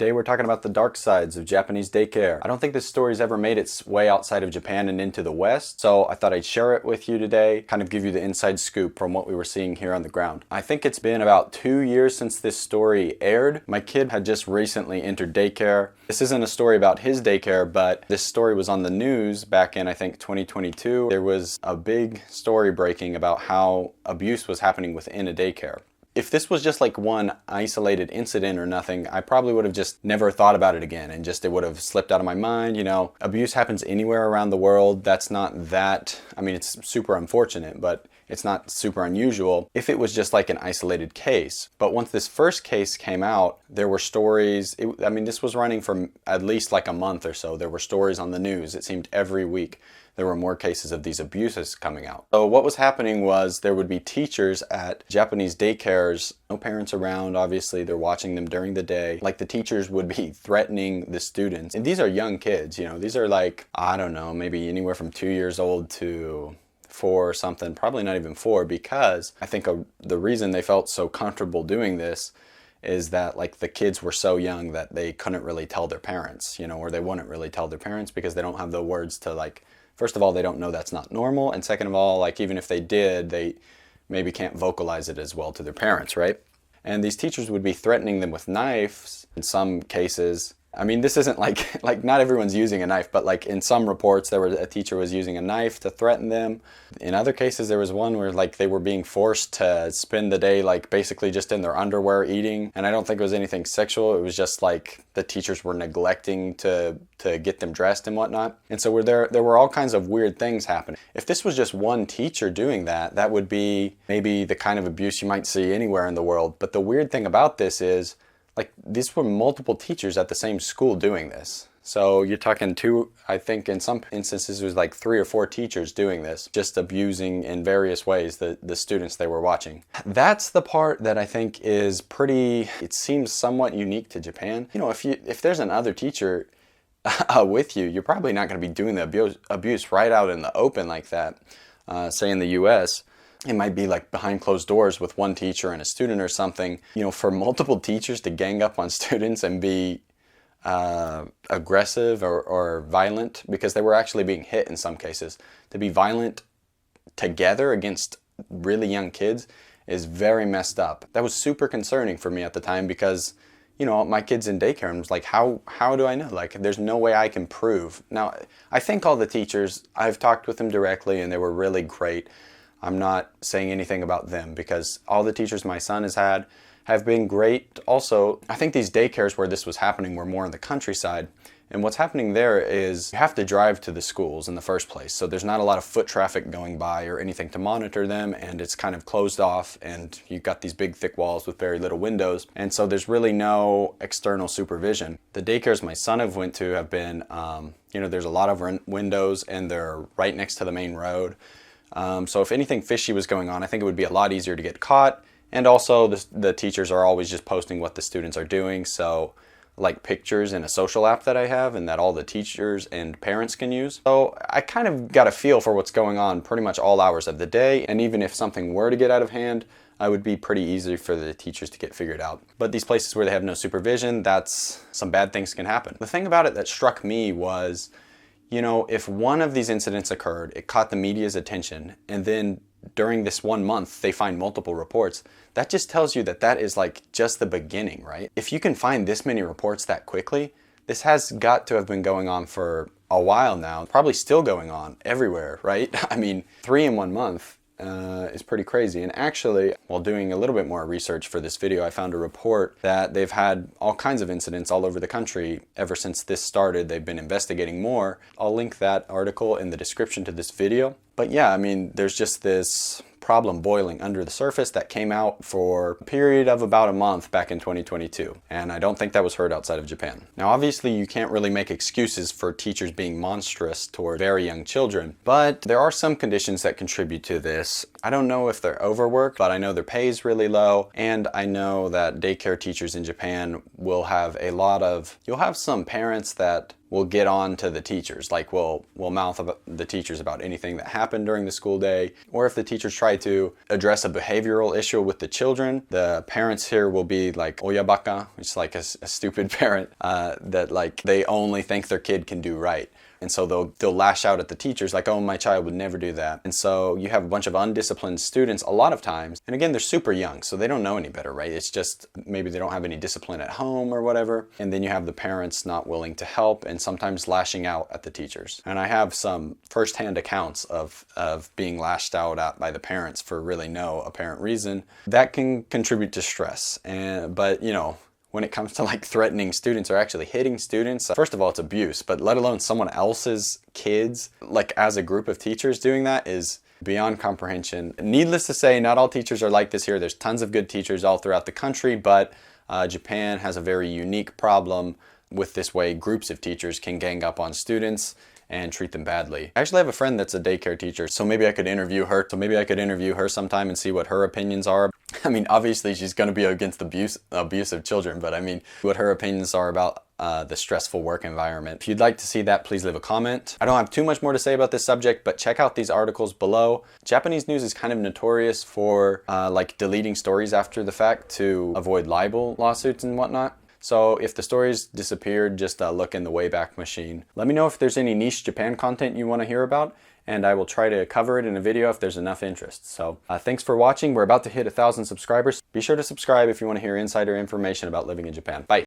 Today we're talking about the dark sides of Japanese daycare. I don't think this story's ever made its way outside of Japan and into the West, so I thought I'd share it with you today, kind of give you the inside scoop from what we were seeing here on the ground. I think it's been about 2 years since this story aired. My kid had just recently entered daycare. This isn't a story about his daycare, but this story was on the news back in, I think, 2022. There was a big story breaking about how abuse was happening within a daycare. If this was just like one isolated incident or nothing, I probably would have just never thought about it again and just it would have slipped out of my mind. You know, abuse happens anywhere around the world. That's not that, I mean, it's super unfortunate, but it's not super unusual if it was just like an isolated case. But once this first case came out, there were stories, I mean, this was running for at least like a month or so. There were stories on the news. It seemed every week there were more cases of these abuses coming out. So what was happening was there would be teachers at Japanese daycares, no parents around, obviously, they're watching them during the day. Like the teachers would be threatening the students. And these are young kids, you know, these are like, I don't know, maybe anywhere from 2 years old to 4 or something, probably not even 4, because I think the reason they felt so comfortable doing this is that like the kids were so young that they couldn't really tell their parents, you know, or they wouldn't really tell their parents because they don't have the words to like, first of all, they don't know that's not normal. And second of all, like even if they did, they maybe can't vocalize it as well to their parents, right? And these teachers would be threatening them with knives in some cases. I mean, this isn't like not everyone's using a knife, but like in some reports, there was a teacher was using a knife to threaten them. In other cases, there was one where like they were being forced to spend the day like basically just in their underwear eating. And I don't think it was anything sexual. It was just like the teachers were neglecting to get them dressed and whatnot. And so there were all kinds of weird things happening. If this was just one teacher doing that, that would be maybe the kind of abuse you might see anywhere in the world. But the weird thing about this is, like, these were multiple teachers at the same school doing this. So you're talking I think in some instances it was like 3 or 4 teachers doing this, just abusing in various ways the students they were watching. That's the part that I think is it seems somewhat unique to Japan. You know, if there's another teacher with you, you're probably not going to be doing the abuse right out in the open like that, say in the US. It might be like behind closed doors with one teacher and a student or something. You know, for multiple teachers to gang up on students and be aggressive or violent, because they were actually being hit in some cases, to be violent together against really young kids is very messed up. That was super concerning for me at the time because, you know, my kid's in daycare and I was like, how do I know? Like, there's no way I can prove. Now, I think all the teachers, I've talked with them directly and they were really great. I'm not saying anything about them because all the teachers my son has had have been great. Also, I think these daycares where this was happening were more in the countryside. And what's happening there is you have to drive to the schools in the first place. So there's not a lot of foot traffic going by or anything to monitor them. And it's kind of closed off and you've got these big thick walls with very little windows. And so there's really no external supervision. The daycares my son have went to have been, you know, there's a lot of windows and they're right next to the main road. So if anything fishy was going on, I think it would be a lot easier to get caught. And also the teachers are always just posting what the students are doing. So like pictures in a social app that I have and that all the teachers and parents can use. So I kind of got a feel for what's going on pretty much all hours of the day. And even if something were to get out of hand, it would be pretty easy for the teachers to get figured out. But these places where they have no supervision, some bad things can happen. The thing about it that struck me was, you know, if one of these incidents occurred, it caught the media's attention, and then during this 1 month, they find multiple reports, that just tells you that is like just the beginning, right? If you can find this many reports that quickly, this has got to have been going on for a while now, probably still going on everywhere, right? I mean, 3 in 1 month is pretty crazy. And actually, while doing a little bit more research for this video, I found a report that they've had all kinds of incidents all over the country ever since this started. They've been investigating more. I'll link that article in the description to this video. But yeah, I mean, there's just this problem boiling under the surface that came out for a period of about a month back in 2022. And I don't think that was heard outside of Japan. Now, obviously, you can't really make excuses for teachers being monstrous toward very young children, but there are some conditions that contribute to this. I don't know if they're overworked, but I know their pay is really low, and I know that daycare teachers in Japan will have you'll have some parents that will get on to the teachers, like will mouth about the teachers about anything that happened during the school day, or if the teachers try to address a behavioral issue with the children, the parents here will be like oyabaka, which is like a stupid parent that like they only think their kid can do right. And so they'll lash out at the teachers like, oh, my child would never do that. And so you have a bunch of undisciplined students a lot of times. And again, they're super young, so they don't know any better, right? It's just maybe they don't have any discipline at home or whatever. And then you have the parents not willing to help and sometimes lashing out at the teachers. And I have some firsthand accounts of being lashed out at by the parents for really no apparent reason. That can contribute to stress. But you know, when it comes to like threatening students or actually hitting students, first of all, it's abuse, but let alone someone else's kids, like as a group of teachers doing that is beyond comprehension. Needless to say, not all teachers are like this here. There's tons of good teachers all throughout the country, but Japan has a very unique problem with this way groups of teachers can gang up on students and treat them badly. I actually have a friend that's a daycare teacher, so maybe I could interview her. Sometime and see what her opinions are. I mean, obviously she's going to be against abuse of children, but I mean, what her opinions are about the stressful work environment. If you'd like to see that, please leave a comment. I don't have too much more to say about this subject, but check out these articles below. Japanese news is kind of notorious for like deleting stories after the fact to avoid libel lawsuits and whatnot. So if the stories disappeared, just look in the Wayback Machine. Let me know if there's any niche Japan content you want to hear about, and I will try to cover it in a video if there's enough interest. So thanks for watching. We're about to hit 1,000 subscribers. Be sure to subscribe if you want to hear insider information about living in Japan. Bye.